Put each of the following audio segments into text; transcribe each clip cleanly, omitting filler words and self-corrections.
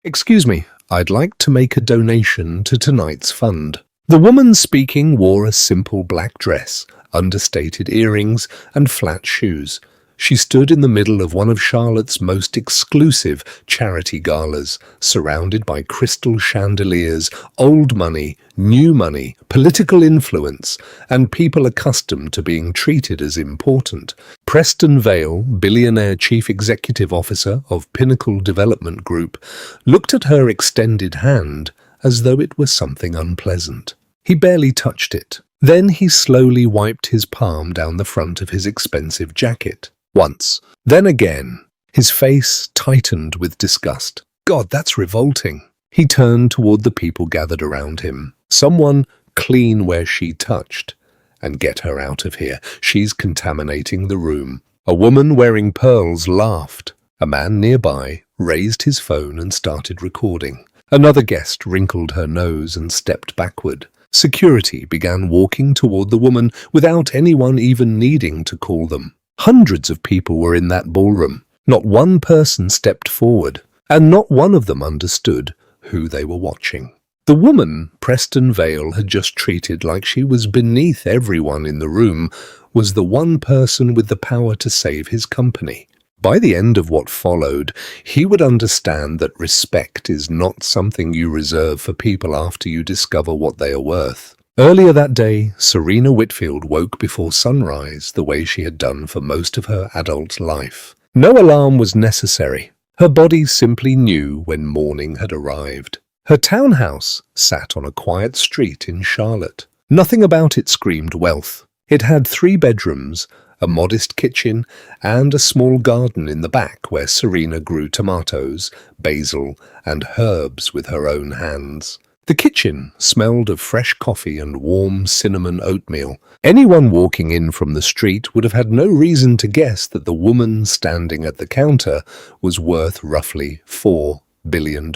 Excuse me, I'd like to make a donation to tonight's fund. The woman speaking wore a simple black dress, understated earrings, and flat shoes. She stood in the middle of one of Charlotte's most exclusive charity galas, surrounded by crystal chandeliers, old money, new money, political influence, and people accustomed to being treated as important. Preston Vale, Billionaire Chief Executive Officer of Pinnacle Development Group, looked at her extended hand as though it were something unpleasant. He barely touched it. Then he slowly wiped his palm down the front of his expensive jacket. Once, then again. His face tightened with disgust. God, that's revolting. He turned toward the people gathered around him. Someone clean where she touched. And get her out of here. She's contaminating the room. A woman wearing pearls laughed. A man nearby raised his phone and started recording. Another guest wrinkled her nose and stepped backward. Security began walking toward the woman without anyone even needing to call them. Hundreds of people were in that ballroom. Not one person stepped forward, and not one of them understood who they were watching. The woman Preston Vale had just treated like she was beneath everyone in the room was the one person with the power to save his company. By the end of what followed, he would understand that respect is not something you reserve for people after you discover what they are worth. Earlier that day, Serena Whitfield woke before sunrise the way she had done for most of her adult life. No alarm was necessary. Her body simply knew when morning had arrived. Her townhouse sat on a quiet street in Charlotte. Nothing about it screamed wealth. It had 3 bedrooms, a modest kitchen, and a small garden in the back where Serena grew tomatoes, basil, and herbs with her own hands. The kitchen smelled of fresh coffee and warm cinnamon oatmeal. Anyone walking in from the street would have had no reason to guess that the woman standing at the counter was worth roughly $4 billion.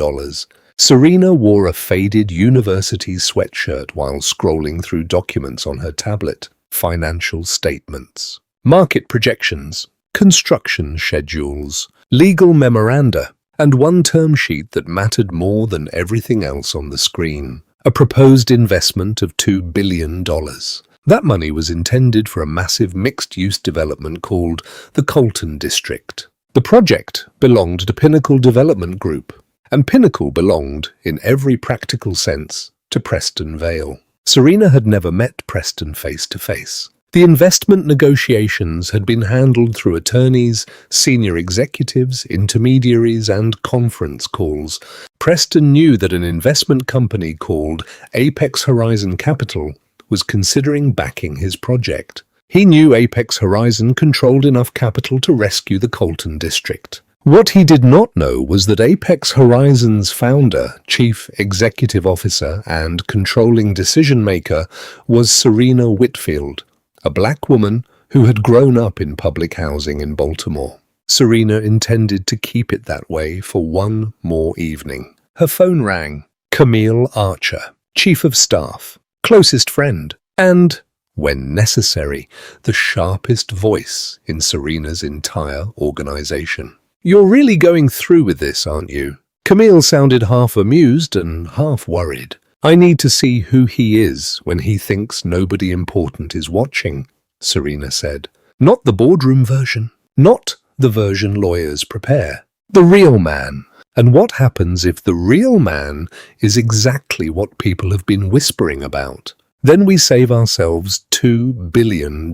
Serena wore a faded university sweatshirt while scrolling through documents on her tablet. Financial statements, market projections, construction schedules, legal memoranda, and one term sheet that mattered more than everything else on the screen. A proposed investment of $2 billion. That money was intended for a massive mixed-use development called the Colton District. The project belonged to Pinnacle Development Group, and Pinnacle belonged, in every practical sense, to Preston Vale. Serena had never met Preston face to face. The investment negotiations had been handled through attorneys, senior executives, intermediaries, and conference calls. Preston knew that an investment company called Apex Horizon Capital was considering backing his project. He knew Apex Horizon controlled enough capital to rescue the Colton District. What he did not know was that Apex Horizon's founder, chief executive officer, and controlling decision-maker was Serena Whitfield, a black woman who had grown up in public housing in Baltimore. Serena intended to keep it that way for one more evening. Her phone rang. Camille Archer, chief of staff, closest friend, and, when necessary, the sharpest voice in Serena's entire organization. "You're really going through with this, aren't you?" Camille sounded half amused and half worried. "I need to see who he is when he thinks nobody important is watching," Serena said. "Not the boardroom version. Not the version lawyers prepare. The real man. And what happens if the real man is exactly what people have been whispering about? Then we save ourselves $2 billion.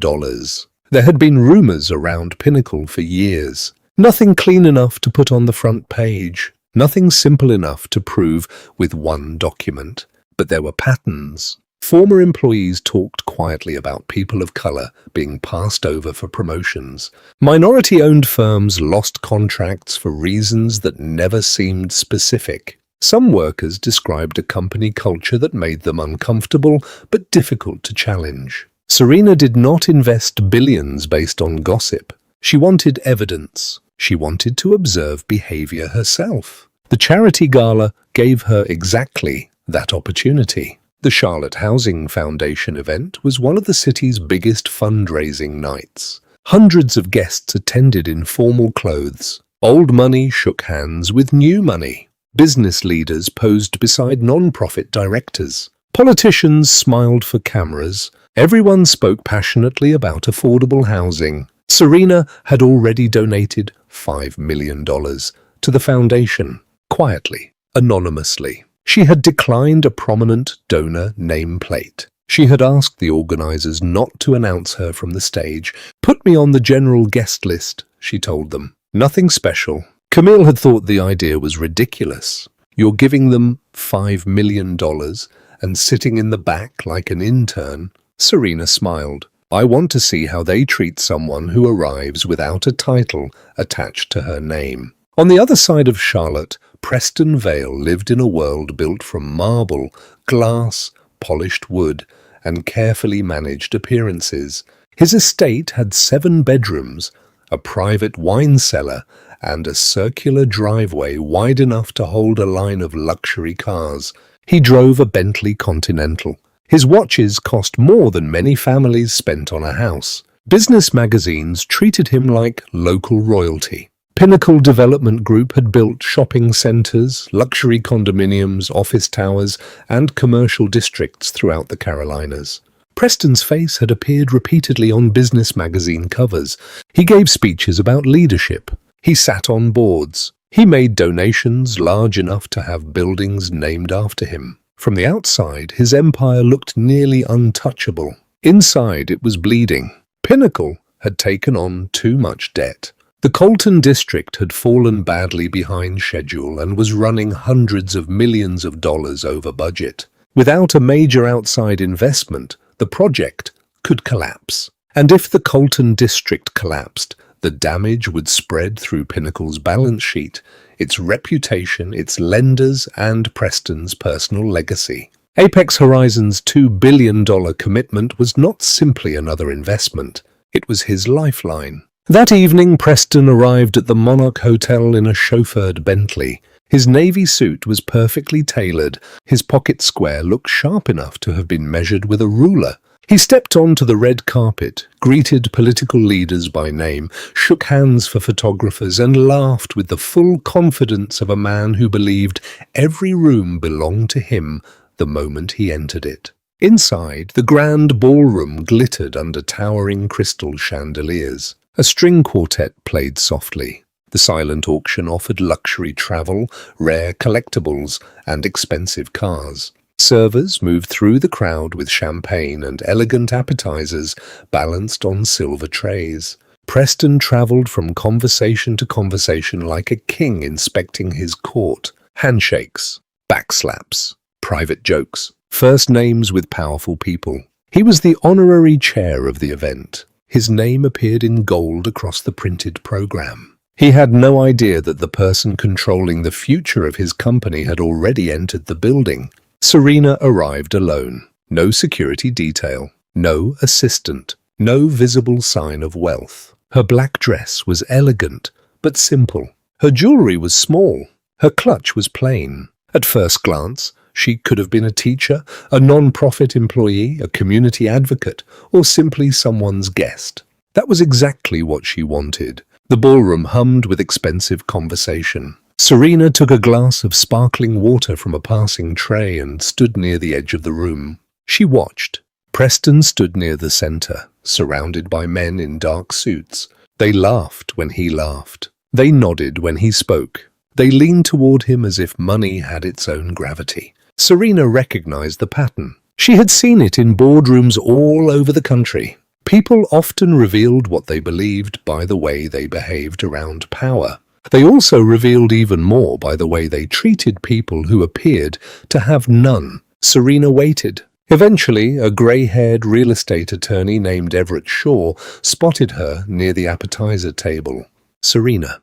There had been rumors around Pinnacle for years. Nothing clean enough to put on the front page. Nothing simple enough to prove with one document. But there were patterns. Former employees talked quietly about people of color being passed over for promotions. Minority-owned firms lost contracts for reasons that never seemed specific. Some workers described a company culture that made them uncomfortable but difficult to challenge. Serena did not invest billions based on gossip. She wanted evidence. She wanted to observe behavior herself. The charity gala gave her exactly that opportunity. The Charlotte Housing Foundation event was one of the city's biggest fundraising nights. Hundreds of guests attended in formal clothes. Old money shook hands with new money. Business leaders posed beside non-profit directors. Politicians smiled for cameras. Everyone spoke passionately about affordable housing. Serena had already donated $5 million to the foundation, quietly, anonymously. She had declined a prominent donor nameplate. She had asked the organizers not to announce her from the stage. "Put me on the general guest list," she told them. Nothing special. Camille had thought the idea was ridiculous. You're giving them $5 million and sitting in the back like an intern. Serena smiled. I want to see how they treat someone who arrives without a title attached to her name. On the other side of Charlotte, Preston Vale lived in a world built from marble, glass, polished wood, and carefully managed appearances. His estate had 7 bedrooms, a private wine cellar, and a circular driveway wide enough to hold a line of luxury cars. He drove a Bentley Continental. His watches cost more than many families spent on a house. Business magazines treated him like local royalty. Pinnacle Development Group had built shopping centers, luxury condominiums, office towers, and commercial districts throughout the Carolinas. Preston's face had appeared repeatedly on business magazine covers. He gave speeches about leadership. He sat on boards. He made donations large enough to have buildings named after him. From the outside, his empire looked nearly untouchable. Inside, it was bleeding. Pinnacle had taken on too much debt. The Colton district had fallen badly behind schedule and was running hundreds of millions of dollars over budget. Without a major outside investment, the project could collapse. And if the Colton district collapsed, the damage would spread through Pinnacle's balance sheet, its reputation, its lenders, and Preston's personal legacy. Apex Horizon's $2 billion commitment was not simply another investment. It was his lifeline. That evening, Preston arrived at the Monarch Hotel in a chauffeured Bentley. His navy suit was perfectly tailored. His pocket square looked sharp enough to have been measured with a ruler. He stepped onto the red carpet, greeted political leaders by name, shook hands for photographers, and laughed with the full confidence of a man who believed every room belonged to him the moment he entered it. Inside, the grand ballroom glittered under towering crystal chandeliers. A string quartet played softly. The silent auction offered luxury travel, rare collectibles, and expensive cars. Servers moved through the crowd with champagne and elegant appetizers balanced on silver trays. Preston traveled from conversation to conversation like a king inspecting his court. Handshakes, backslaps, private jokes, first names with powerful people. He was the honorary chair of the event. His name appeared in gold across the printed program. He had no idea that the person controlling the future of his company had already entered the building. Serena arrived alone. No security detail, no assistant, no visible sign of wealth. Her black dress was elegant, but simple. Her jewelry was small. Her clutch was plain. At first glance, she could have been a teacher, a non-profit employee, a community advocate, or simply someone's guest. That was exactly what she wanted. The ballroom hummed with expensive conversation. Serena took a glass of sparkling water from a passing tray and stood near the edge of the room. She watched. Preston stood near the center, surrounded by men in dark suits. They laughed when he laughed. They nodded when he spoke. They leaned toward him as if money had its own gravity. Serena recognized the pattern. She had seen it in boardrooms all over the country. People often revealed what they believed by the way they behaved around power. They also revealed even more by the way they treated people who appeared to have none. Serena waited. Eventually, a grey-haired real estate attorney named Everett Shaw spotted her near the appetizer table. "Serena,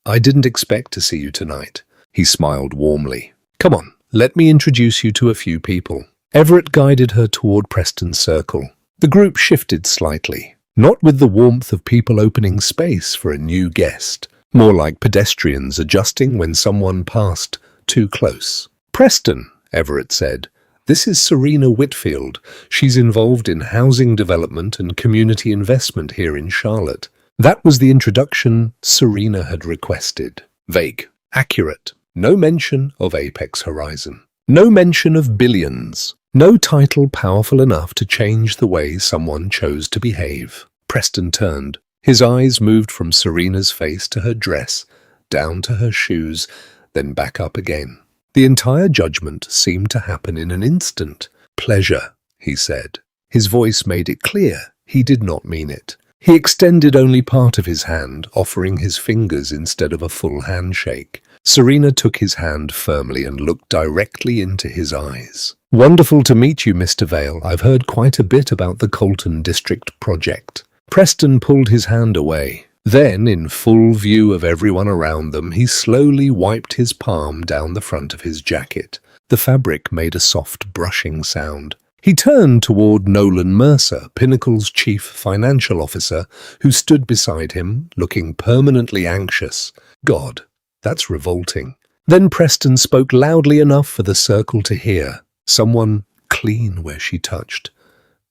I didn't expect to see you tonight." He smiled warmly. "Come on, let me introduce you to a few people." Everett guided her toward Preston's circle. The group shifted slightly, not with the warmth of people opening space for a new guest, more like pedestrians adjusting when someone passed too close. "Preston," Everett said, "this is Serena Whitfield. She's involved in housing development and community investment here in Charlotte." That was the introduction Serena had requested. Vague, accurate, No mention of Apex Horizon. No mention of billions. No title powerful enough to change the way someone chose to behave. Preston turned. His eyes moved from Serena's face to her dress, down to her shoes, then back up again. The entire judgment seemed to happen in an instant. "Pleasure," he said. His voice made it clear he did not mean it. He extended only part of his hand, offering his fingers instead of a full handshake. Serena took his hand firmly and looked directly into his eyes. "Wonderful to meet you, Mr. Vale. I've heard quite a bit about the Colton District project." Preston pulled his hand away. Then, in full view of everyone around them, he slowly wiped his palm down the front of his jacket. The fabric made a soft brushing sound. He turned toward Nolan Mercer, Pinnacle's chief financial officer, who stood beside him, looking permanently anxious. God, that's revolting. Then Preston spoke loudly enough for the circle to hear. "Someone clean where she touched.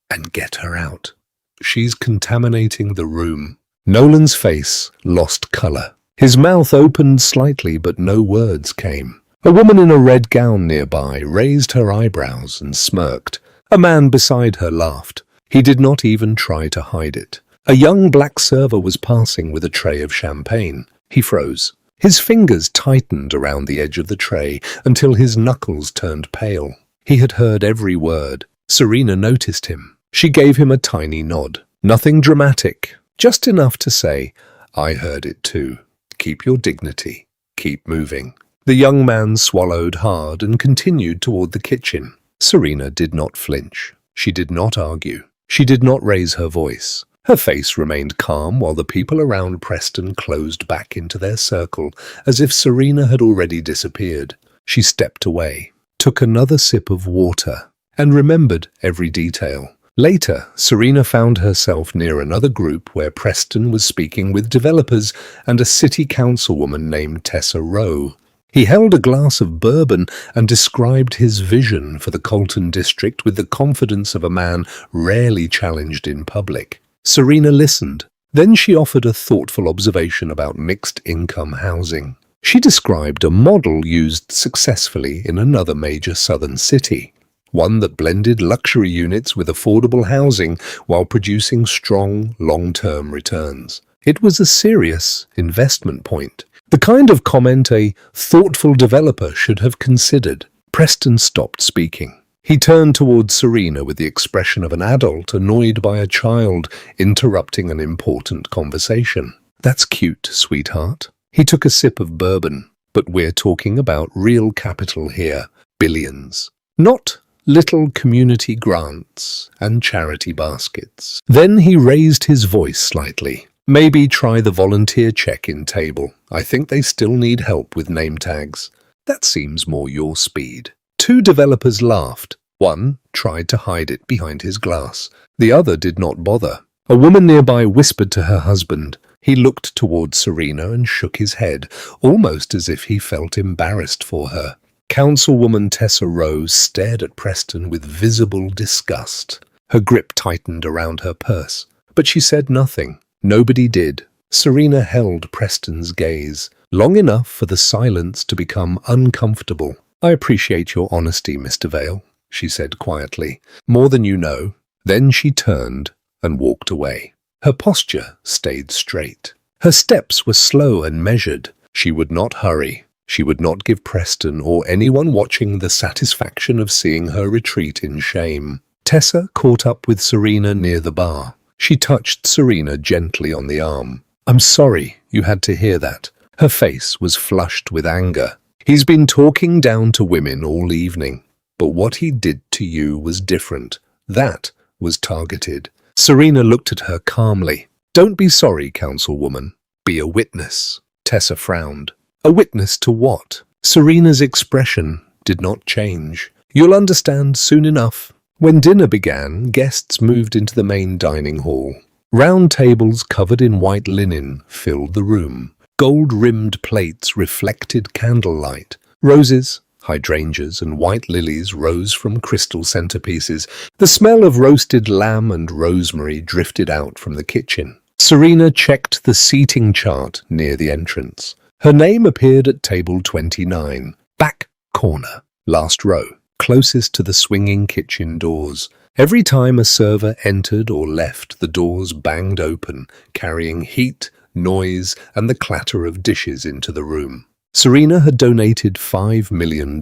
And get her out. She's contaminating the room." Nolan's face lost color. His mouth opened slightly, but no words came. A woman in a red gown nearby raised her eyebrows and smirked. A man beside her laughed. He did not even try to hide it. A young black server was passing with a tray of champagne. He froze. His fingers tightened around the edge of the tray until his knuckles turned pale. He had heard every word. Serena noticed him. She gave him a tiny nod. Nothing dramatic, just enough to say, "I heard it too. Keep your dignity. Keep moving." The young man swallowed hard and continued toward the kitchen. Serena did not flinch. She did not argue. She did not raise her voice. Her face remained calm while the people around Preston closed back into their circle, as if Serena had already disappeared. She stepped away, took another sip of water, and remembered every detail. Later, Serena found herself near another group where Preston was speaking with developers and a city councilwoman named Tessa Rowe. He held a glass of bourbon and described his vision for the Colton district with the confidence of a man rarely challenged in public. Serena listened. Then she offered a thoughtful observation about mixed-income housing. She described a model used successfully in another major southern city, one that blended luxury units with affordable housing while producing strong, long-term returns. It was a serious investment point, the kind of comment a thoughtful developer should have considered. Preston stopped speaking. He turned towards Serena with the expression of an adult annoyed by a child interrupting an important conversation. "That's cute, sweetheart." He took a sip of bourbon. "But we're talking about real capital here, billions. Not little community grants and charity baskets." Then he raised his voice slightly. "Maybe try the volunteer check-in table. I think they still need help with name tags. That seems more your speed." Two developers laughed. One tried to hide it behind his glass. The other did not bother. A woman nearby whispered to her husband. He looked towards Serena and shook his head, almost as if he felt embarrassed for her. Councilwoman Tessa Rowe stared at Preston with visible disgust. Her grip tightened around her purse, but she said nothing. Nobody did. Serena held Preston's gaze, long enough for the silence to become uncomfortable. "I appreciate your honesty, Mr. Vale," she said quietly. "More than you know." Then she turned and walked away. Her posture stayed straight. Her steps were slow and measured. She would not hurry. She would not give Preston or anyone watching the satisfaction of seeing her retreat in shame. Tessa caught up with Serena near the bar. She touched Serena gently on the arm. "I'm sorry you had to hear that." Her face was flushed with anger. "He's been talking down to women all evening, but what he did to you was different. That was targeted." Serena looked at her calmly. "Don't be sorry, councilwoman. Be a witness." Tessa frowned. "A witness to what?" Serena's expression did not change. "You'll understand soon enough." When dinner began, guests moved into the main dining hall. Round tables covered in white linen filled the room. Gold-rimmed plates reflected candlelight. Roses, hydrangeas, and white lilies rose from crystal centerpieces. The smell of roasted lamb and rosemary drifted out from the kitchen. Serena checked the seating chart near the entrance. Her name appeared at table 29, back corner, last row, closest to the swinging kitchen doors. Every time a server entered or left, the doors banged open, carrying heat, noise, and the clatter of dishes into the room. Serena had donated $5 million,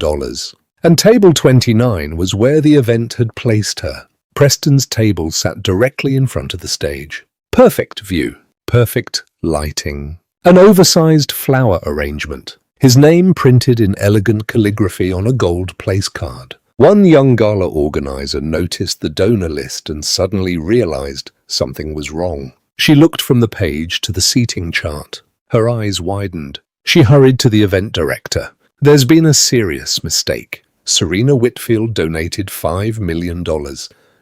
and table 29 was where the event had placed her. Preston's table sat directly in front of the stage. Perfect view, perfect lighting, an oversized flower arrangement. His name printed in elegant calligraphy on a gold place card. One young gala organizer noticed the donor list and suddenly realized something was wrong. She looked from the page to the seating chart. Her eyes widened. She hurried to the event director. There's been a serious mistake. Serena Whitfield donated $5 million.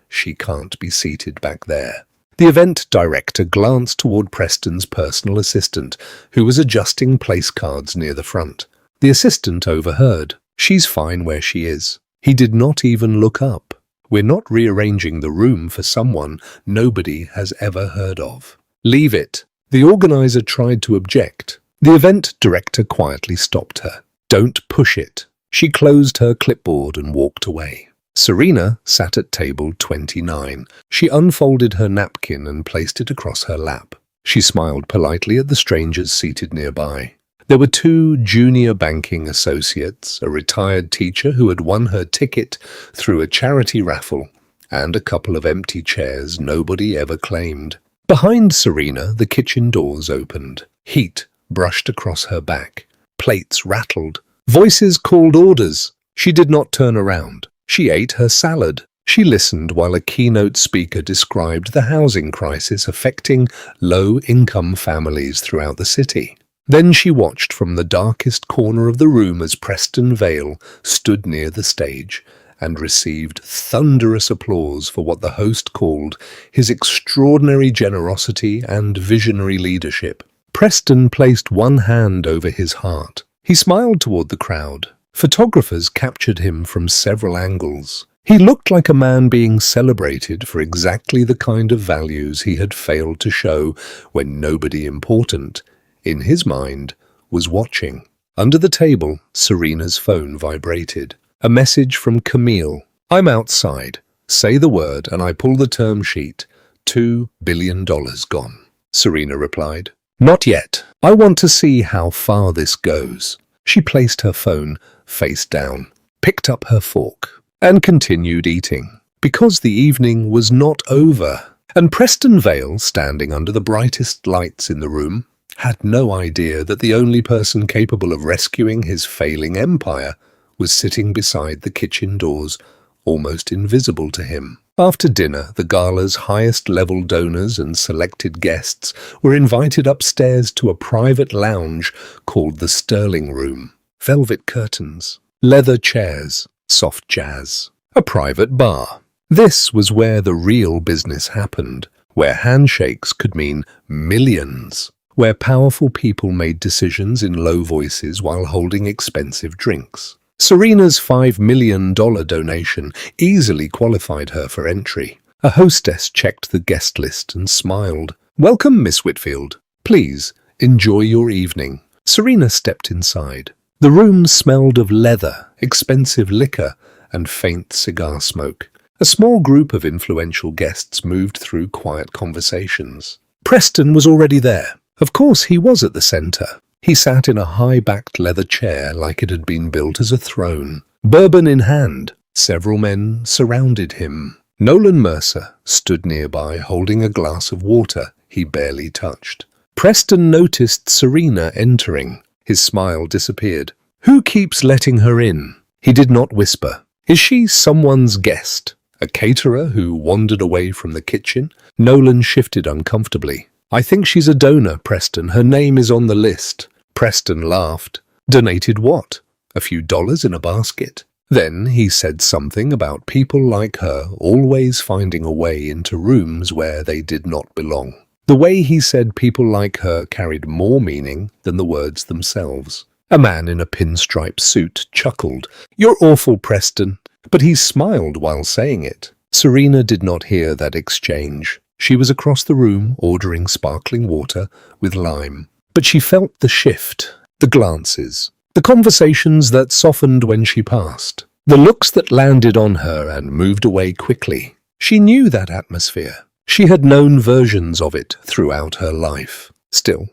She can't be seated back there. The event director glanced toward Preston's personal assistant, who was adjusting place cards near the front. The assistant overheard. She's fine where she is. He did not even look up. We're not rearranging the room for someone nobody has ever heard of. Leave it. The organizer tried to object. The event director quietly stopped her. Don't push it. She closed her clipboard and walked away. Serena sat at table 29. She unfolded her napkin and placed it across her lap. She smiled politely at the strangers seated nearby. There were 2 junior banking associates, a retired teacher who had won her ticket through a charity raffle, and a couple of empty chairs nobody ever claimed. Behind Serena, the kitchen doors opened. Heat brushed across her back. Plates rattled. Voices called orders. She did not turn around. She ate her salad. She listened while a keynote speaker described the housing crisis affecting low-income families throughout the city. Then she watched from the darkest corner of the room as Preston Vale stood near the stage and received thunderous applause for what the host called his extraordinary generosity and visionary leadership. Preston placed one hand over his heart. He smiled toward the crowd. Photographers captured him from several angles. He looked like a man being celebrated for exactly the kind of values he had failed to show when nobody important, in his mind, was watching. Under the table, Serena's phone vibrated. A message from Camille. I'm outside. Say the word and I pull the term sheet. $2 billion gone. Serena replied. Not yet. I want to see how far this goes. She placed her phone face down, picked up her fork, and continued eating. Because the evening was not over, and Preston Vale, standing under the brightest lights in the room, had no idea that the only person capable of rescuing his failing empire was sitting beside the kitchen doors, almost invisible to him. After dinner, the gala's highest-level donors and selected guests were invited upstairs to a private lounge called the Sterling Room. Velvet curtains, leather chairs, soft jazz. A private bar. This was where the real business happened, where handshakes could mean millions, where powerful people made decisions in low voices while holding expensive drinks. Serena's $5 million donation easily qualified her for entry. A hostess checked the guest list and smiled. Welcome, Miss Whitfield. Please, enjoy your evening. Serena stepped inside. The room smelled of leather, expensive liquor, and faint cigar smoke. A small group of influential guests moved through quiet conversations. Preston was already there. Of course, he was at the center. He sat in a high-backed leather chair like it had been built as a throne. Bourbon in hand, several men surrounded him. Nolan Mercer stood nearby holding a glass of water he barely touched. Preston noticed Serena entering. His smile disappeared. Who keeps letting her in? He did not whisper. Is she someone's guest? A caterer who wandered away from the kitchen? Nolan shifted uncomfortably. I think she's a donor, Preston. Her name is on the list. Preston laughed. Donated what? A few dollars in a basket? Then he said something about people like her always finding a way into rooms where they did not belong. The way he said people like her carried more meaning than the words themselves. A man in a pinstripe suit chuckled. You're awful, Preston. But he smiled while saying it. Serena did not hear that exchange. She was across the room ordering sparkling water with lime. But she felt the shift. The glances, the conversations that softened when she passed, the looks that landed on her and moved away quickly. She knew that atmosphere. She had known versions of it throughout her life. Still,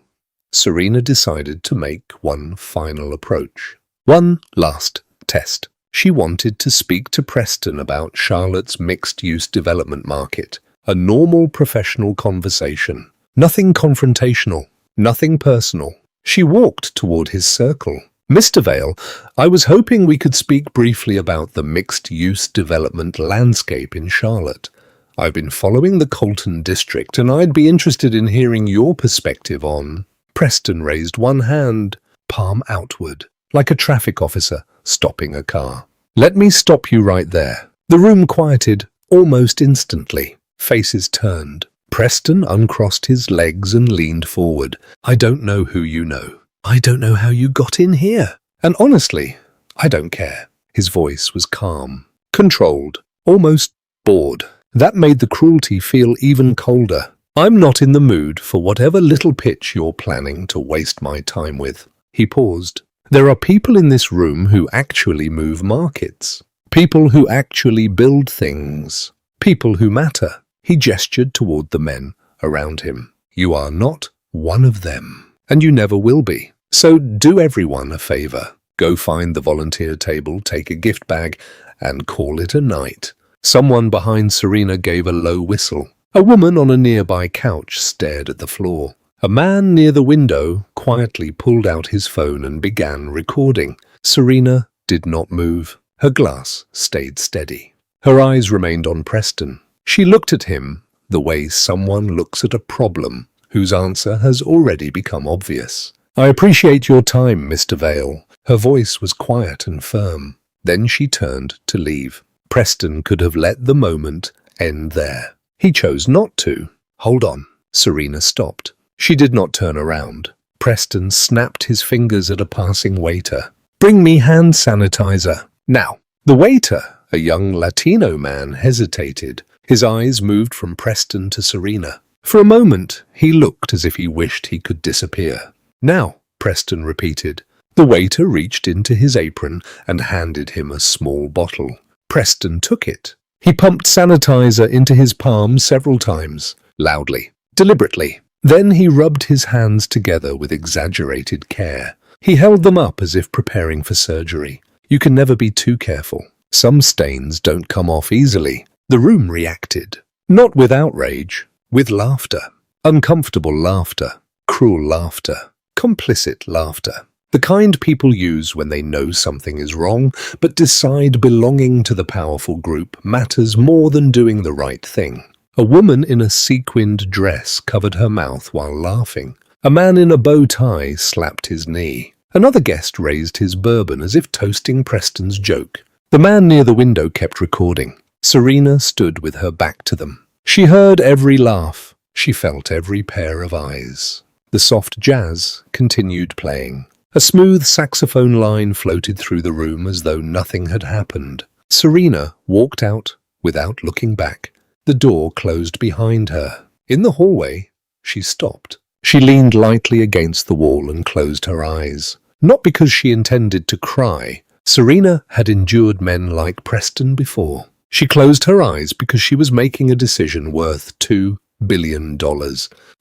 Serena decided to make one final approach. One last test. She wanted to speak to Preston about Charlotte's mixed-use development market. A normal professional conversation. Nothing confrontational. Nothing personal. She walked toward his circle. Mr. Vale, I was hoping we could speak briefly about the mixed-use development landscape in Charlotte. I've been following the Colton district and I'd be interested in hearing your perspective on... Preston raised one hand, palm outward, like a traffic officer stopping a car. Let me stop you right there. The room quieted almost instantly. Faces turned. Preston uncrossed his legs and leaned forward. I don't know who you know. I don't know how you got in here. And honestly, I don't care. His voice was calm, controlled, almost bored. That made the cruelty feel even colder. I'm not in the mood for whatever little pitch you're planning to waste my time with. He paused. There are people in this room who actually move markets. People who actually build things. People who matter. He gestured toward the men around him. You are not one of them, and you never will be. So do everyone a favor. Go find the volunteer table, take a gift bag, and call it a night. Someone behind Serena gave a low whistle. A woman on a nearby couch stared at the floor. A man near the window quietly pulled out his phone and began recording. Serena did not move. Her glass stayed steady. Her eyes remained on Preston. She looked at him the way someone looks at a problem whose answer has already become obvious. I appreciate your time, Mr. Vale. Her voice was quiet and firm. Then she turned to leave. Preston could have let the moment end there. He chose not to. Hold on. Serena stopped. She did not turn around. Preston snapped his fingers at a passing waiter. Bring me hand sanitizer. Now. The waiter, a young Latino man, hesitated. His eyes moved from Preston to Serena. For a moment, he looked as if he wished he could disappear. Now, Preston repeated. The waiter reached into his apron and handed him a small bottle. Preston took it. He pumped sanitizer into his palm several times, loudly, deliberately. Then he rubbed his hands together with exaggerated care. He held them up as if preparing for surgery. You can never be too careful. Some stains don't come off easily. The room reacted. Not with outrage, with laughter. Uncomfortable laughter. Cruel laughter. Complicit laughter. The kind people use when they know something is wrong, but decide belonging to the powerful group matters more than doing the right thing. A woman in a sequined dress covered her mouth while laughing. A man in a bow tie slapped his knee. Another guest raised his bourbon as if toasting Preston's joke. The man near the window kept recording. Serena stood with her back to them. She heard every laugh. She felt every pair of eyes. The soft jazz continued playing. A smooth saxophone line floated through the room as though nothing had happened. Serena walked out without looking back. The door closed behind her. In the hallway, she stopped. She leaned lightly against the wall and closed her eyes. Not because she intended to cry. Serena had endured men like Preston before. She closed her eyes because she was making a decision worth $2 billion,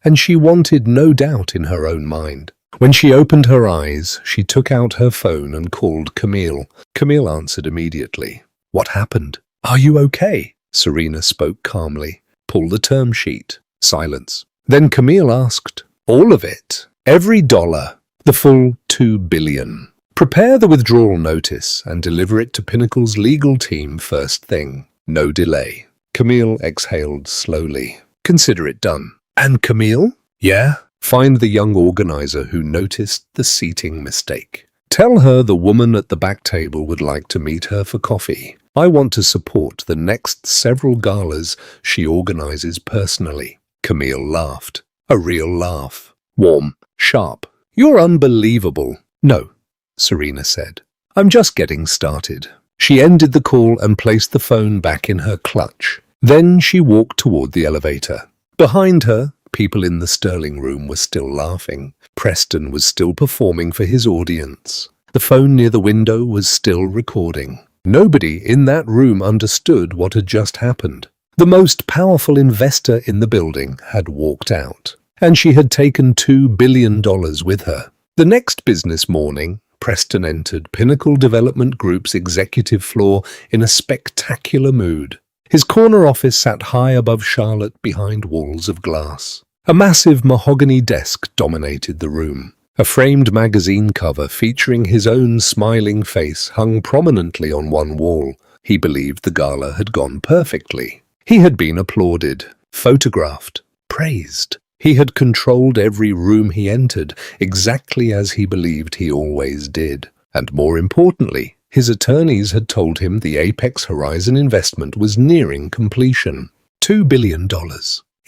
and she wanted no doubt in her own mind. When she opened her eyes, she took out her phone and called Camille. Camille answered immediately. What happened? Are you okay? Serena spoke calmly. Pull the term sheet. Silence. Then Camille asked, all of it. Every dollar. The full $2 billion. Prepare the withdrawal notice and deliver it to Pinnacle's legal team first thing. No delay. Camille exhaled slowly. Consider it done. And Camille? Yeah? Find the young organizer who noticed the seating mistake. Tell her the woman at the back table would like to meet her for coffee. I want to support the next several galas she organizes personally. Camille laughed. A real laugh. Warm. Sharp. You're unbelievable. No, Serena said. I'm just getting started. She ended the call and placed the phone back in her clutch. Then she walked toward the elevator. Behind her, People in the Sterling room were still laughing. Preston was still performing for his audience. The phone near the window was still recording. Nobody in that room understood what had just happened. The most powerful investor in the building had walked out, and she had taken $2 billion with her. The next business morning, Preston entered Pinnacle Development Group's executive floor in a spectacular mood. His corner office sat high above Charlotte behind walls of glass. A massive mahogany desk dominated the room. A framed magazine cover featuring his own smiling face hung prominently on one wall. He believed the gala had gone perfectly. He had been applauded, photographed, praised. He had controlled every room he entered, exactly as he believed he always did. And more importantly, his attorneys had told him the Apex Horizon investment was nearing completion. $2 billion.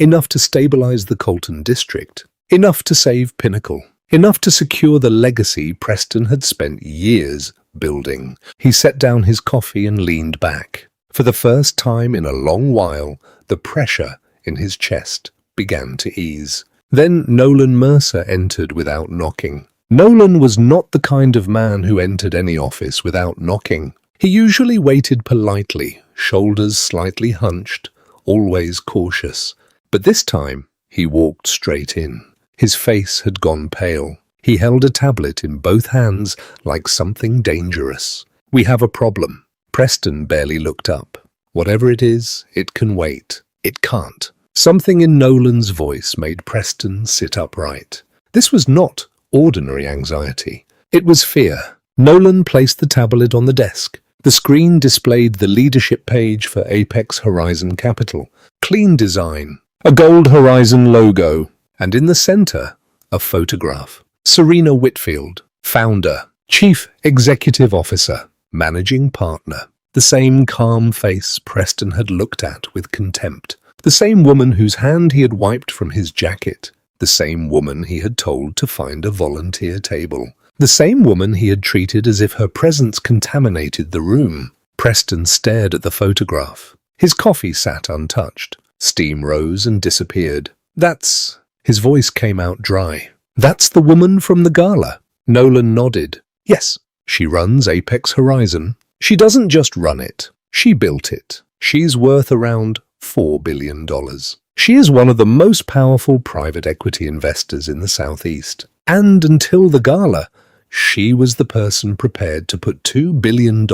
Enough to stabilize the Colton district. Enough to save Pinnacle. Enough to secure the legacy Preston had spent years building. He set down his coffee and leaned back. For the first time in a long while, the pressure in his chest began to ease. Then Nolan Mercer entered without knocking. Nolan was not the kind of man who entered any office without knocking. He usually waited politely, shoulders slightly hunched, always cautious. But this time, he walked straight in. His face had gone pale. He held a tablet in both hands like something dangerous. "We have a problem." Preston barely looked up. "Whatever it is, it can wait." "It can't." Something in Nolan's voice made Preston sit upright. This was not ordinary anxiety. It was fear. Nolan placed the tablet on the desk. The screen displayed the leadership page for Apex Horizon Capital. Clean design. A gold Horizon logo. And in the center, a photograph. Serena Whitfield, founder, chief executive officer, managing partner. The same calm face Preston had looked at with contempt. The same woman whose hand he had wiped from his jacket. The same woman he had told to find a volunteer table. The same woman he had treated as if her presence contaminated the room. Preston stared at the photograph. His coffee sat untouched. Steam rose and disappeared. "That's..." His voice came out dry. "That's the woman from the gala." Nolan nodded. "Yes, she runs Apex Horizon. She doesn't just run it. She built it. She's worth around $4 billion. She is one of the most powerful private equity investors in the Southeast. And until the gala, she was the person prepared to put $2 billion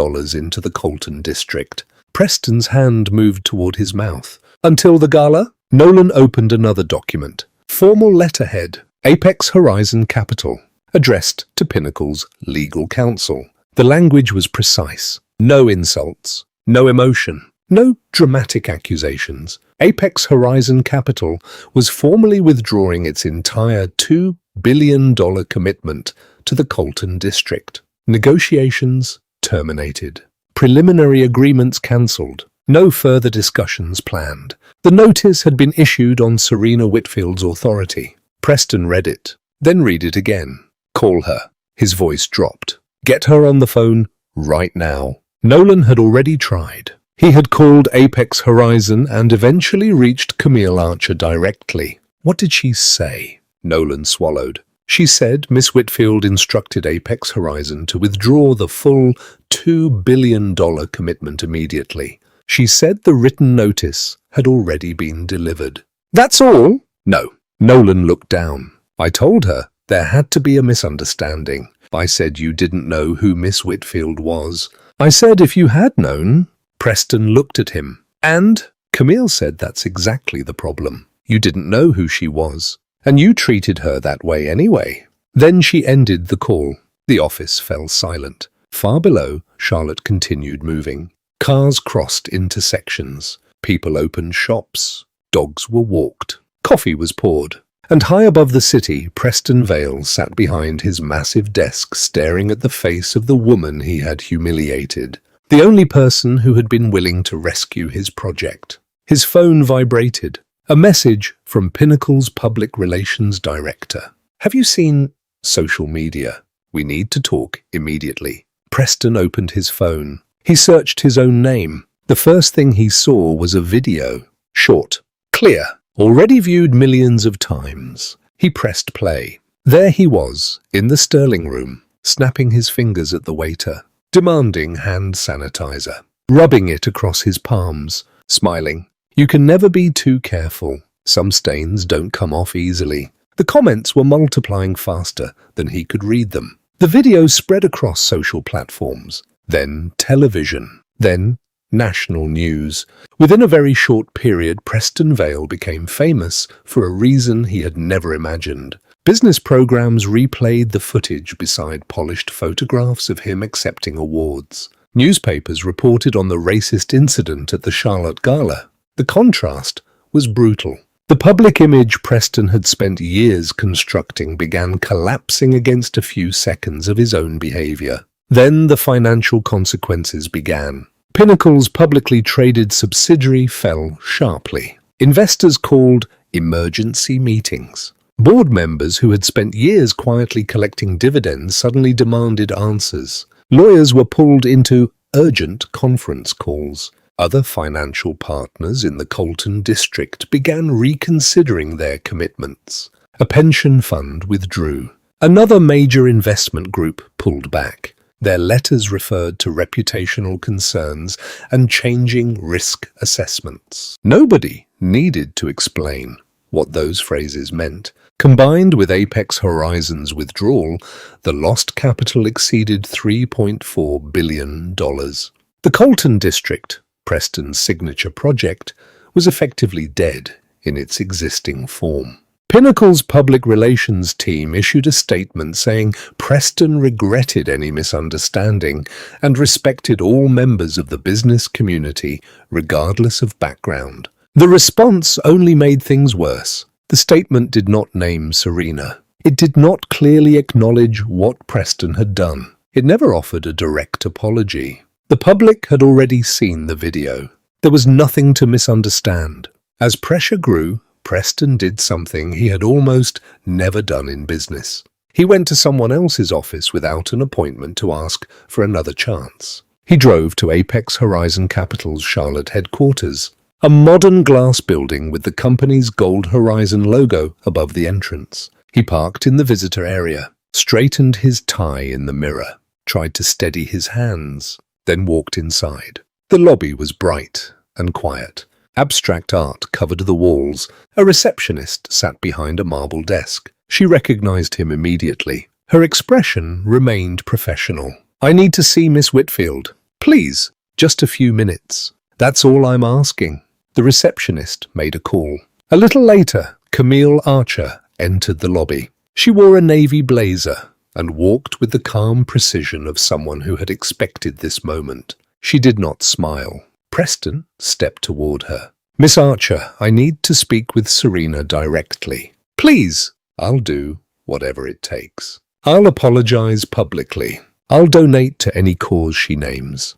into the Colton district." Preston's hand moved toward his mouth. "Until the gala?" Nolan opened another document. Formal letterhead. Apex Horizon Capital. Addressed to Pinnacle's legal counsel. The language was precise. No insults. No emotion. No dramatic accusations. Apex Horizon Capital was formally withdrawing its entire $2 billion commitment to the Colton district. Negotiations terminated. Preliminary agreements cancelled. No further discussions planned. The notice had been issued on Serena Whitfield's authority. Preston read it. Then read it again. "Call her." His voice dropped. "Get her on the phone right now." Nolan had already tried. He had called Apex Horizon and eventually reached Camille Archer directly. "What did she say?" Nolan swallowed. "She said Miss Whitfield instructed Apex Horizon to withdraw the full $2 billion commitment immediately. She said the written notice had already been delivered." "That's all?" "No." Nolan looked down. "I told her there had to be a misunderstanding. I said you didn't know who Miss Whitfield was. I said if you had known..." Preston looked at him. "And?" Camille said that's exactly the problem. You didn't know who she was, and you treated her that way anyway. Then she ended the call. The office fell silent. Far below, Charlotte continued moving. Cars crossed intersections. People opened shops. Dogs were walked. Coffee was poured. And high above the city, Preston Vale sat behind his massive desk staring at the face of the woman he had humiliated. The only person who had been willing to rescue his project. His phone vibrated. A message from Pinnacle's public relations director. "Have you seen social media? We need to talk immediately." Preston opened his phone. He searched his own name. The first thing he saw was a video. Short, clear, already viewed millions of times. He pressed play. There he was, in the Sterling room, snapping his fingers at the waiter, demanding hand sanitizer, rubbing it across his palms, smiling. You can never be too careful. Some stains don't come off easily. The comments were multiplying faster than he could read them. The video spread across social platforms, then television, then national news. Within a very short period, Preston Vale became famous for a reason he had never imagined. Business programs replayed the footage beside polished photographs of him accepting awards. Newspapers reported on the racist incident at the Charlotte Gala. The contrast was brutal. The public image Preston had spent years constructing began collapsing against a few seconds of his own behavior. Then the financial consequences began. Pinnacle's publicly traded subsidiary fell sharply. Investors called emergency meetings. Board members who had spent years quietly collecting dividends suddenly demanded answers. Lawyers were pulled into urgent conference calls. Other financial partners in the Colton district began reconsidering their commitments. A pension fund withdrew. Another major investment group pulled back. Their letters referred to reputational concerns and changing risk assessments. Nobody needed to explain what those phrases meant. Combined with Apex Horizon's withdrawal, the lost capital exceeded $3.4 billion. The Colton district, Preston's signature project, was effectively dead in its existing form. Pinnacle's public relations team issued a statement saying Preston regretted any misunderstanding and respected all members of the business community, regardless of background. The response only made things worse. The statement did not name Serena. It did not clearly acknowledge what Preston had done. It never offered a direct apology. The public had already seen the video. There was nothing to misunderstand. As pressure grew, Preston did something he had almost never done in business. He went to someone else's office without an appointment to ask for another chance. He drove to Apex Horizon Capital's Charlotte headquarters, a modern glass building with the company's Gold Horizon logo above the entrance. He parked in the visitor area, straightened his tie in the mirror, tried to steady his hands, then walked inside. The lobby was bright and quiet. Abstract art covered the walls. A receptionist sat behind a marble desk. She recognized him immediately. Her expression remained professional. "I need to see Miss Whitfield. Please, just a few minutes. That's all I'm asking." The receptionist made a call. A little later, Camille Archer entered the lobby. She wore a navy blazer and walked with the calm precision of someone who had expected this moment. She did not smile. Preston stepped toward her. "Miss Archer, I need to speak with Serena directly." "Please." "I'll do whatever it takes. I'll apologize publicly. I'll donate to any cause she names.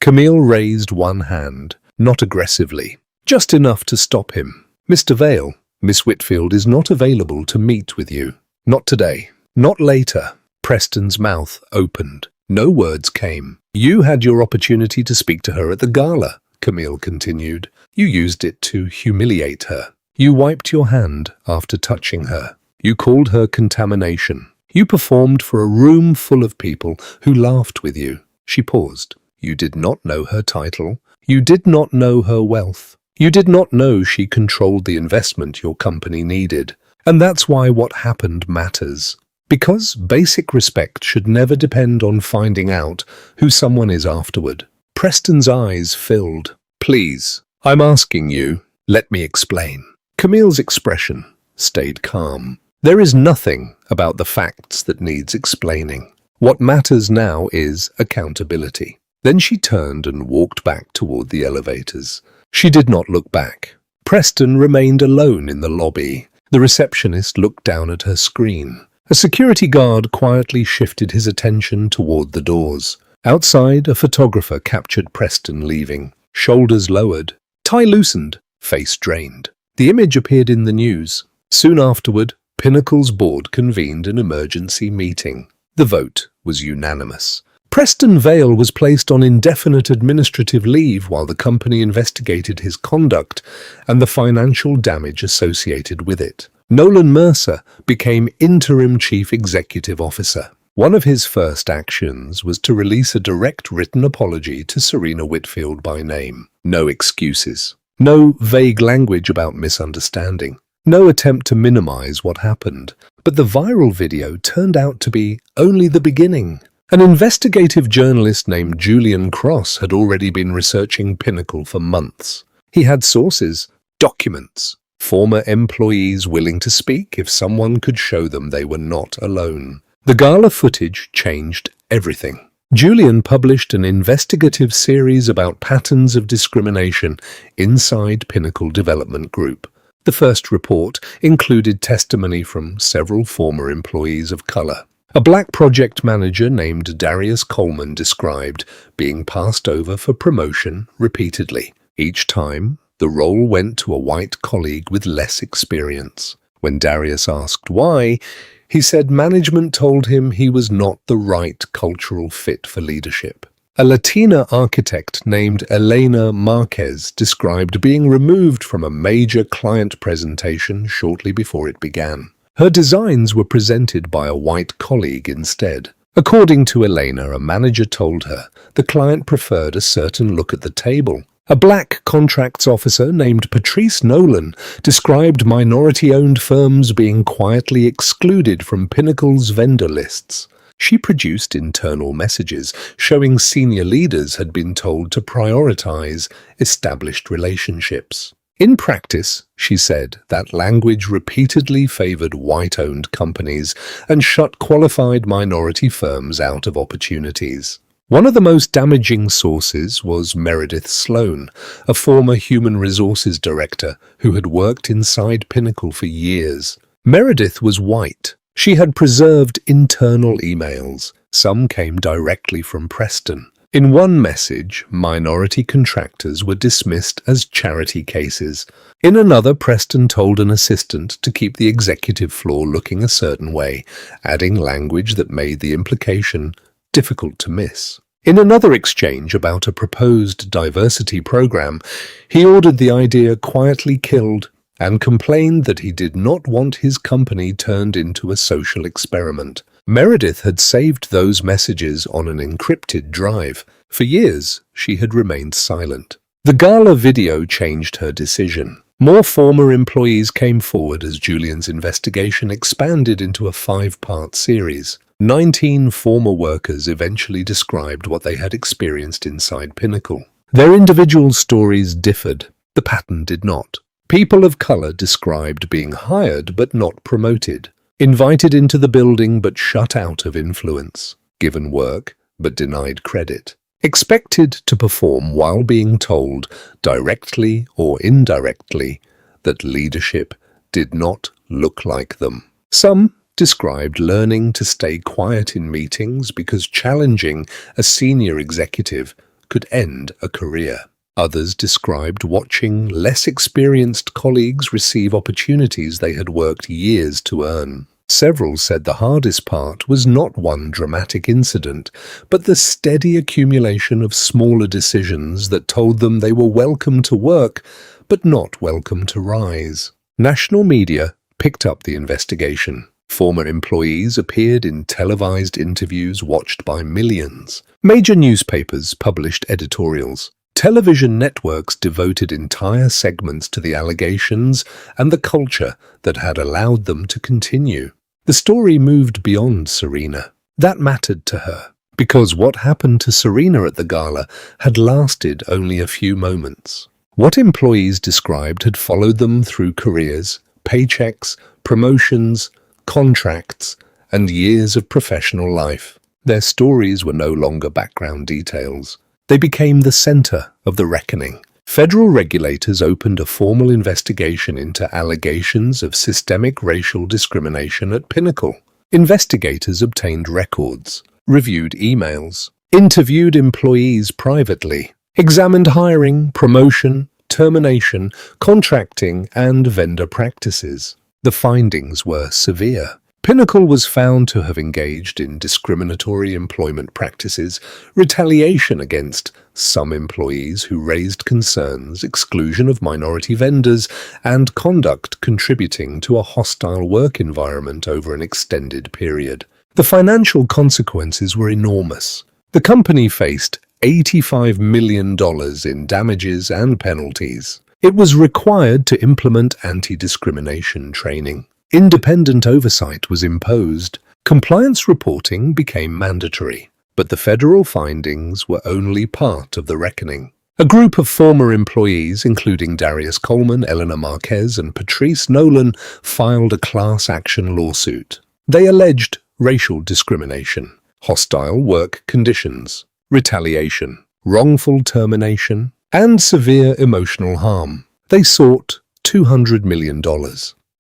Camille raised one hand, not aggressively, just enough to stop him. "Mr. Vale, Miss Whitfield is not available to meet with you. Not today. Not later." Preston's mouth opened. No words came. "You had your opportunity to speak to her at the gala," Camille continued. "You used it to humiliate her. You wiped your hand after touching her. You called her contamination. You performed for a room full of people who laughed with you." She paused. "You did not know her title. You did not know her wealth. You did not know she controlled the investment your company needed. And that's why what happened matters. Because basic respect should never depend on finding out who someone is afterward." Preston's eyes filled. "Please, I'm asking you. Let me explain." Camille's expression stayed calm. "There is nothing about the facts that needs explaining. What matters now is accountability." Then she turned and walked back toward the elevators. She did not look back. Preston remained alone in the lobby. The receptionist looked down at her screen. A security guard quietly shifted his attention toward the doors. Outside, a photographer captured Preston leaving, shoulders lowered, tie loosened, face drained. The image appeared in the news. Soon afterward, Pinnacle's board convened an emergency meeting. The vote was unanimous. Preston Vale was placed on indefinite administrative leave while the company investigated his conduct and the financial damage associated with it. Nolan Mercer became interim chief executive officer. One of his first actions was to release a direct written apology to Serena Whitfield by name. No excuses. No vague language about misunderstanding. No attempt to minimize what happened. But the viral video turned out to be only the beginning. An investigative journalist named Julian Cross had already been researching Pinnacle for months. He had sources, documents, former employees willing to speak if someone could show them they were not alone. The gala footage changed everything. Julian published an investigative series about patterns of discrimination inside Pinnacle Development Group. The first report included testimony from several former employees of color. A black project manager named Darius Coleman described being passed over for promotion repeatedly. Each time, the role went to a white colleague with less experience. When Darius asked why, he said management told him he was not the right cultural fit for leadership. A Latina architect named Elena Marquez described being removed from a major client presentation shortly before it began. Her designs were presented by a white colleague instead. According to Elena, a manager told her the client preferred a certain look at the table. A black contracts officer named Patrice Nolan described minority-owned firms being quietly excluded from Pinnacle's vendor lists. She produced internal messages showing senior leaders had been told to prioritize established relationships. In practice, she said, that language repeatedly favored white-owned companies and shut qualified minority firms out of opportunities. One of the most damaging sources was Meredith Sloan, a former human resources director who had worked inside Pinnacle for years. Meredith was white. She had preserved internal emails. Some came directly from Preston. In one message, minority contractors were dismissed as charity cases. In another, Preston told an assistant to keep the executive floor looking a certain way, adding language that made the implication difficult to miss. In another exchange about a proposed diversity program, he ordered the idea quietly killed and complained that he did not want his company turned into a social experiment. Meredith had saved those messages on an encrypted drive. For years, she had remained silent. The gala video changed her decision. More former employees came forward as Julian's investigation expanded into a 5-part series. 19 former workers eventually described what they had experienced inside Pinnacle. Their individual stories differed. The pattern did not. People of color described being hired but not promoted, invited into the building but shut out of influence, given work but denied credit, expected to perform while being told, directly or indirectly, that leadership did not look like them. Some described learning to stay quiet in meetings because challenging a senior executive could end a career. Others described watching less experienced colleagues receive opportunities they had worked years to earn. Several said the hardest part was not one dramatic incident, but the steady accumulation of smaller decisions that told them they were welcome to work, but not welcome to rise. National media picked up the investigation. Former employees appeared in televised interviews watched by millions. Major newspapers published editorials. Television networks devoted entire segments to the allegations and the culture that had allowed them to continue. The story moved beyond Serena. That mattered to her, because what happened to Serena at the gala had lasted only a few moments. What employees described had followed them through careers, paychecks, promotions, contracts, and years of professional life. Their stories were no longer background details. They became the center of the reckoning. Federal regulators opened a formal investigation into allegations of systemic racial discrimination at Pinnacle. Investigators obtained records, reviewed emails, interviewed employees privately, examined hiring, promotion, termination, contracting, and vendor practices. The findings were severe. Pinnacle was found to have engaged in discriminatory employment practices, retaliation against some employees who raised concerns, exclusion of minority vendors, and conduct contributing to a hostile work environment over an extended period. The financial consequences were enormous. The company faced $85 million in damages and penalties. It was required to implement anti-discrimination training. Independent oversight was imposed. Compliance reporting became mandatory. But the federal findings were only part of the reckoning. A group of former employees, including Darius Coleman, Eleanor Marquez, and Patrice Nolan, filed a class action lawsuit. They alleged racial discrimination, hostile work conditions, retaliation, wrongful termination, and severe emotional harm. They sought $200 million.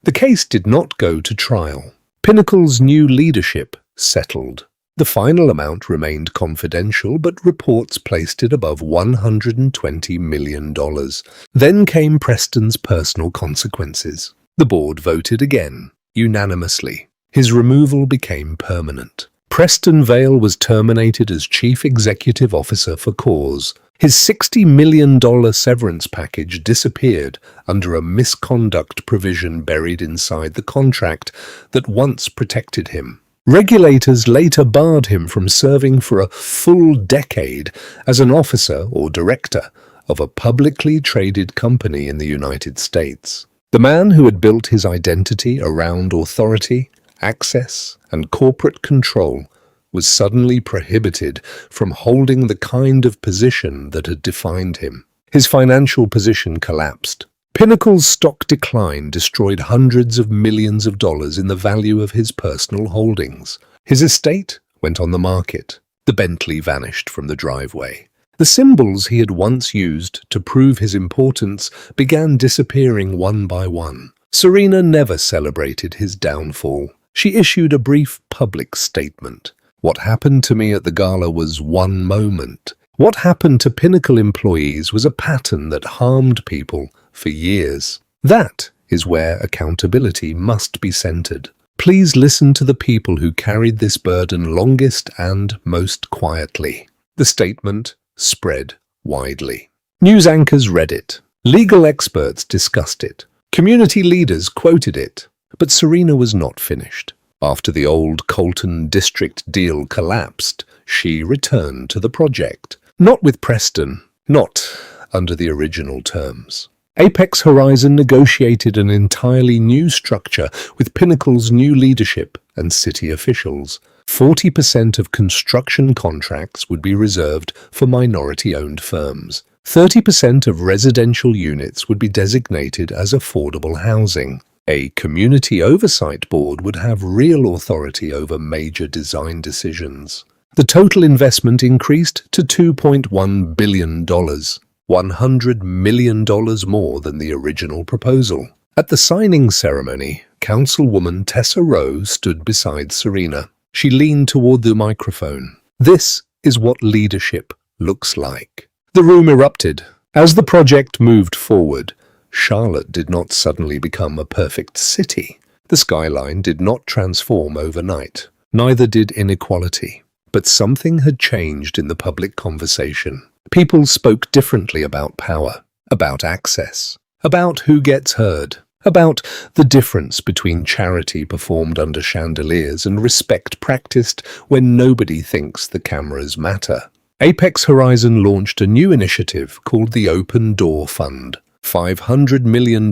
The case did not go to trial. Pinnacle's new leadership settled. The final amount remained confidential, but reports placed it above $120 million. Then came Preston's personal consequences. The board voted again, unanimously. His removal became permanent. Preston Vale was terminated as Chief Executive Officer for cause. His $60 million severance package disappeared under a misconduct provision buried inside the contract that once protected him. Regulators later barred him from serving for a full decade as an officer or director of a publicly traded company in the United States. The man who had built his identity around authority, access, and corporate control was suddenly prohibited from holding the kind of position that had defined him. His financial position collapsed. Pinnacle's stock decline destroyed hundreds of millions of dollars in the value of his personal holdings. His estate went on the market. The Bentley vanished from the driveway. The symbols he had once used to prove his importance began disappearing one by one. Serena never celebrated his downfall. She issued a brief public statement. What happened to me at the gala was one moment. What happened to Pinnacle employees was a pattern that harmed people for years. That is where accountability must be centered. Please listen to the people who carried this burden longest and most quietly. The statement spread widely. News anchors read it. Legal experts discussed it. Community leaders quoted it. But Serena was not finished. After the old Colton district deal collapsed, she returned to the project. Not with Preston, not under the original terms. Apex Horizon negotiated an entirely new structure with Pinnacle's new leadership and city officials. 40% of construction contracts would be reserved for minority-owned firms. 30% of residential units would be designated as affordable housing. A community oversight board would have real authority over major design decisions. The total investment increased to $2.1 billion, $100 million more than the original proposal. At the signing ceremony, Councilwoman Tessa Rowe stood beside Serena. She leaned toward the microphone. This is what leadership looks like. The room erupted. As the project moved forward, Charlotte did not suddenly become a perfect city. The skyline did not transform overnight. Neither did inequality. But something had changed in the public conversation. People spoke differently about power, about access, about who gets heard, about the difference between charity performed under chandeliers and respect practiced when nobody thinks the cameras matter. Apex Horizon launched a new initiative called the Open Door Fund. $500 million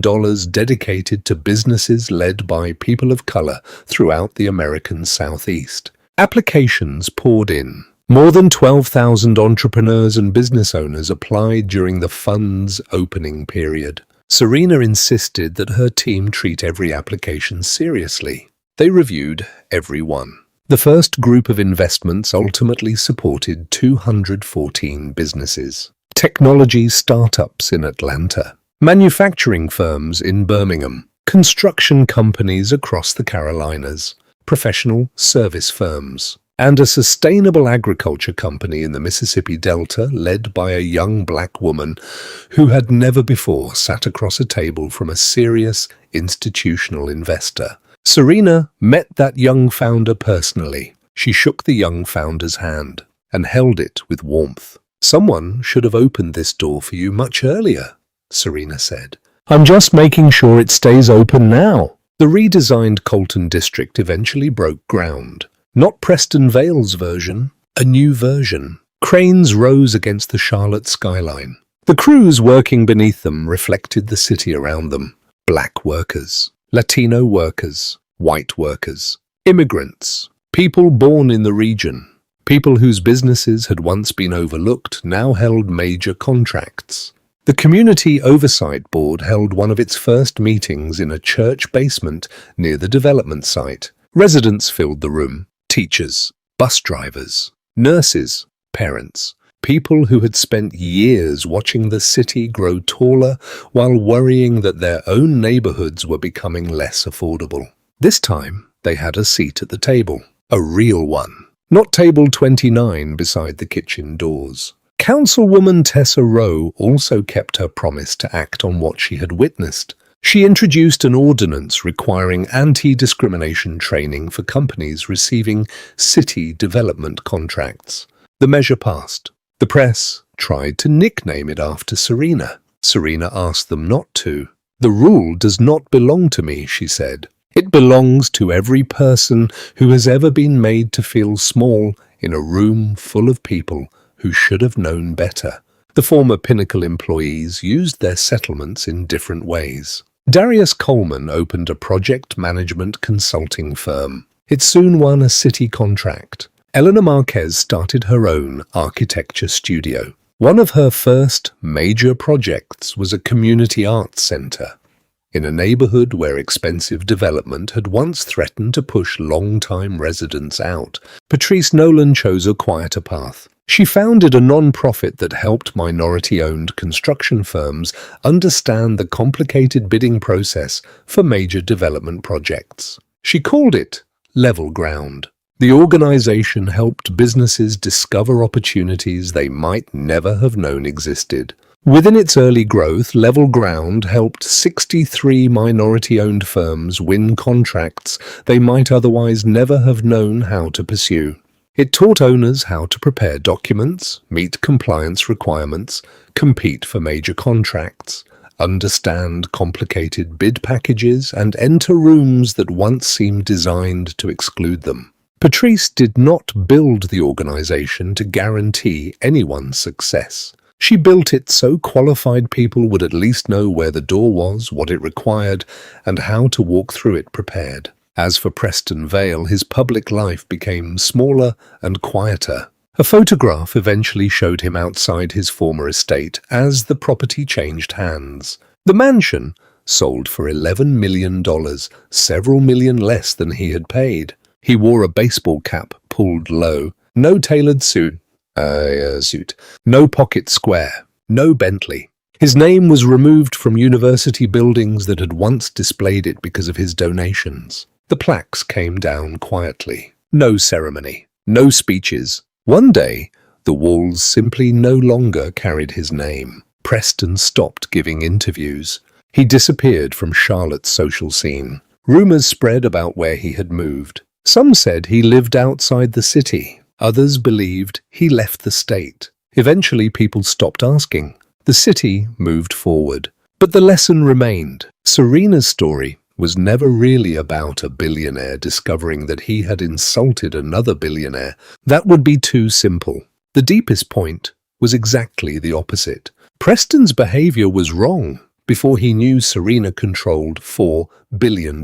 dedicated to businesses led by people of color throughout the American Southeast. Applications poured in. More than 12,000 entrepreneurs and business owners applied during the fund's opening period. Serena insisted that her team treat every application seriously. They reviewed every one. The first group of investments ultimately supported 214 businesses. Technology startups in Atlanta, manufacturing firms in Birmingham, construction companies across the Carolinas, professional service firms, and a sustainable agriculture company in the Mississippi Delta led by a young black woman who had never before sat across a table from a serious institutional investor. Serena met that young founder personally. She shook the young founder's hand and held it with warmth. "Someone should have opened this door for you much earlier," Serena said. "I'm just making sure it stays open now." The redesigned Colton district eventually broke ground. Not Preston Vale's version, a new version. Cranes rose against the Charlotte skyline. The crews working beneath them reflected the city around them. Black workers, Latino workers, white workers, immigrants, people born in the region. People whose businesses had once been overlooked now held major contracts. The Community Oversight Board held one of its first meetings in a church basement near the development site. Residents filled the room. Teachers, bus drivers, nurses, parents. People who had spent years watching the city grow taller while worrying that their own neighborhoods were becoming less affordable. This time, they had a seat at the table. A real one. Not table 29 beside the kitchen doors. Councilwoman Tessa Rowe also kept her promise to act on what she had witnessed. She introduced an ordinance requiring anti-discrimination training for companies receiving city development contracts. The measure passed. The press tried to nickname it after Serena. Serena asked them not to. "The rule does not belong to me," she said. "It belongs to every person who has ever been made to feel small in a room full of people who should have known better." The former Pinnacle employees used their settlements in different ways. Darius Coleman opened a project management consulting firm. It soon won a city contract. Eleanor Marquez started her own architecture studio. One of her first major projects was a community arts center in a neighborhood where expensive development had once threatened to push long-time residents out. Patrice Nolan chose a quieter path. She founded a non-profit that helped minority-owned construction firms understand the complicated bidding process for major development projects. She called it Level Ground. The organization helped businesses discover opportunities they might never have known existed. Within its early growth, Level Ground helped 63 minority-owned firms win contracts they might otherwise never have known how to pursue. It taught owners how to prepare documents, meet compliance requirements, compete for major contracts, understand complicated bid packages, and enter rooms that once seemed designed to exclude them. Patrice did not build the organization to guarantee anyone's success. She built it so qualified people would at least know where the door was, what it required, and how to walk through it prepared. As for Preston Vale, his public life became smaller and quieter. A photograph eventually showed him outside his former estate as the property changed hands. The mansion sold for $11 million, several million less than he had paid. He wore a baseball cap pulled low, no tailored suit, no pocket square, no Bentley. His name was removed from university buildings that had once displayed it because of his donations. The plaques came down quietly. No ceremony, no speeches. One day, the walls simply no longer carried his name. Preston stopped giving interviews. He disappeared from Charlotte's social scene. Rumors spread about where he had moved. Some said he lived outside the city. Others believed he left the state. Eventually, people stopped asking. The city moved forward. But the lesson remained. Serena's story was never really about a billionaire discovering that he had insulted another billionaire. That would be too simple. The deepest point was exactly the opposite. Preston's behavior was wrong before he knew Serena controlled $4 billion.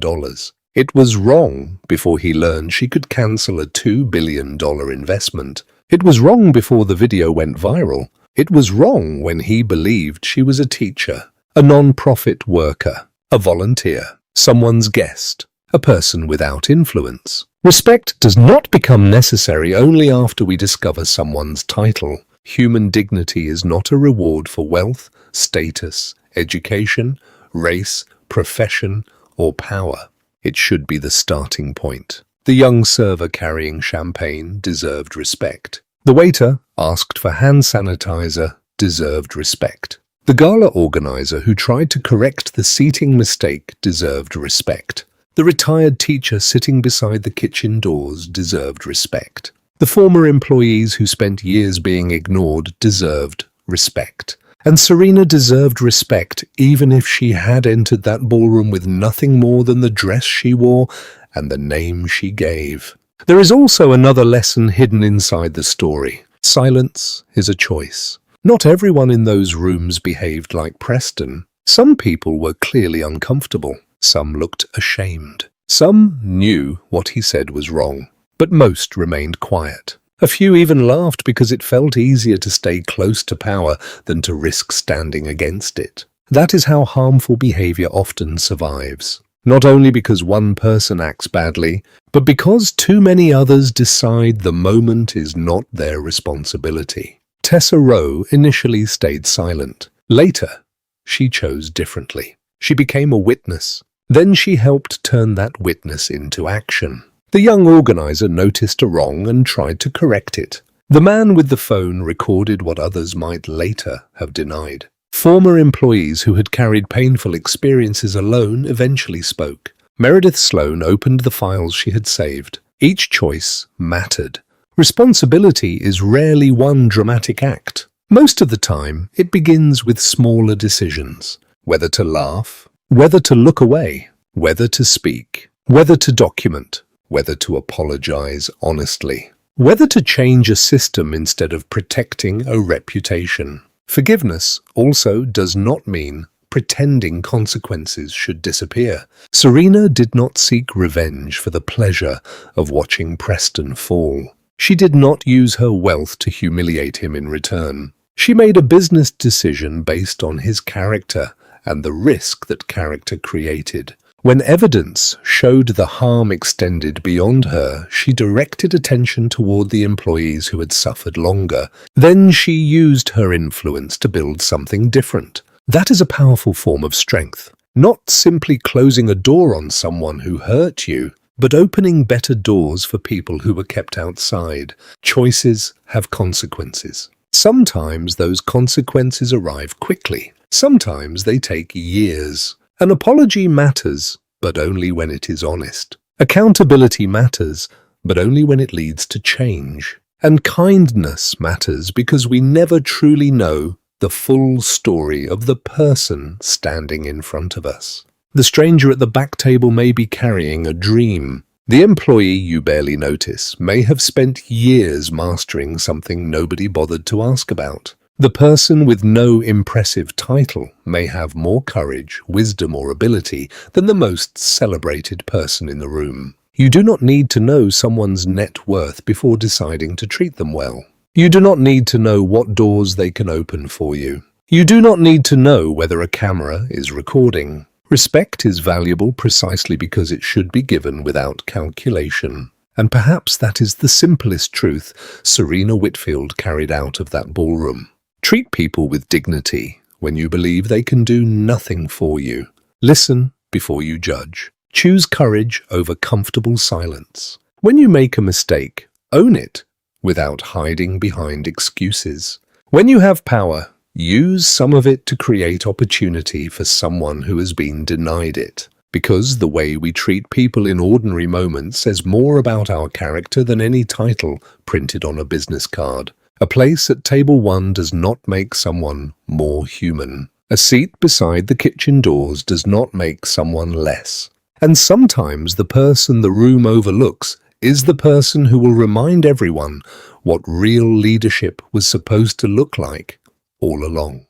It was wrong before he learned she could cancel a $2 billion investment. It was wrong before the video went viral. It was wrong when he believed she was a teacher, a non-profit worker, a volunteer, someone's guest, a person without influence. Respect does not become necessary only after we discover someone's title. Human dignity is not a reward for wealth, status, education, race, profession, or power. It should be the starting point. The young server carrying champagne deserved respect. The waiter asked for hand sanitizer deserved respect. The gala organizer who tried to correct the seating mistake deserved respect. The retired teacher sitting beside the kitchen doors deserved respect. The former employees who spent years being ignored deserved respect. And Serena deserved respect even if she had entered that ballroom with nothing more than the dress she wore and the name she gave. There is also another lesson hidden inside the story. Silence is a choice. Not everyone in those rooms behaved like Preston. Some people were clearly uncomfortable. Some looked ashamed. Some knew what he said was wrong. But most remained quiet. A few even laughed because it felt easier to stay close to power than to risk standing against it. That is how harmful behavior often survives. Not only because one person acts badly, but because too many others decide the moment is not their responsibility. Tessa Rowe initially stayed silent. Later, she chose differently. She became a witness. Then she helped turn that witness into action. The young organizer noticed a wrong and tried to correct it. The man with the phone recorded what others might later have denied. Former employees who had carried painful experiences alone eventually spoke. Meredith Sloan opened the files she had saved. Each choice mattered. Responsibility is rarely one dramatic act. Most of the time, it begins with smaller decisions. Whether to laugh, whether to look away, whether to speak, whether to document, whether to apologize honestly, whether to change a system instead of protecting a reputation. Forgiveness also does not mean pretending consequences should disappear. Serena did not seek revenge for the pleasure of watching Preston fall. She did not use her wealth to humiliate him in return. She made a business decision based on his character and the risk that character created. When evidence showed the harm extended beyond her, she directed attention toward the employees who had suffered longer. Then she used her influence to build something different. That is a powerful form of strength. Not simply closing a door on someone who hurt you, but opening better doors for people who were kept outside. Choices have consequences. Sometimes those consequences arrive quickly. Sometimes they take years. An apology matters, but only when it is honest. Accountability matters, but only when it leads to change. And kindness matters because we never truly know the full story of the person standing in front of us. The stranger at the back table may be carrying a dream. The employee you barely notice may have spent years mastering something nobody bothered to ask about. The person with no impressive title may have more courage, wisdom, or ability than the most celebrated person in the room. You do not need to know someone's net worth before deciding to treat them well. You do not need to know what doors they can open for you. You do not need to know whether a camera is recording. Respect is valuable precisely because it should be given without calculation. And perhaps that is the simplest truth Serena Whitfield carried out of that ballroom. Treat people with dignity when you believe they can do nothing for you. Listen before you judge. Choose courage over comfortable silence. When you make a mistake, own it without hiding behind excuses. When you have power, use some of it to create opportunity for someone who has been denied it. Because the way we treat people in ordinary moments says more about our character than any title printed on a business card. A place at table 1 does not make someone more human. A seat beside the kitchen doors does not make someone less. And sometimes the person the room overlooks is the person who will remind everyone what real leadership was supposed to look like all along.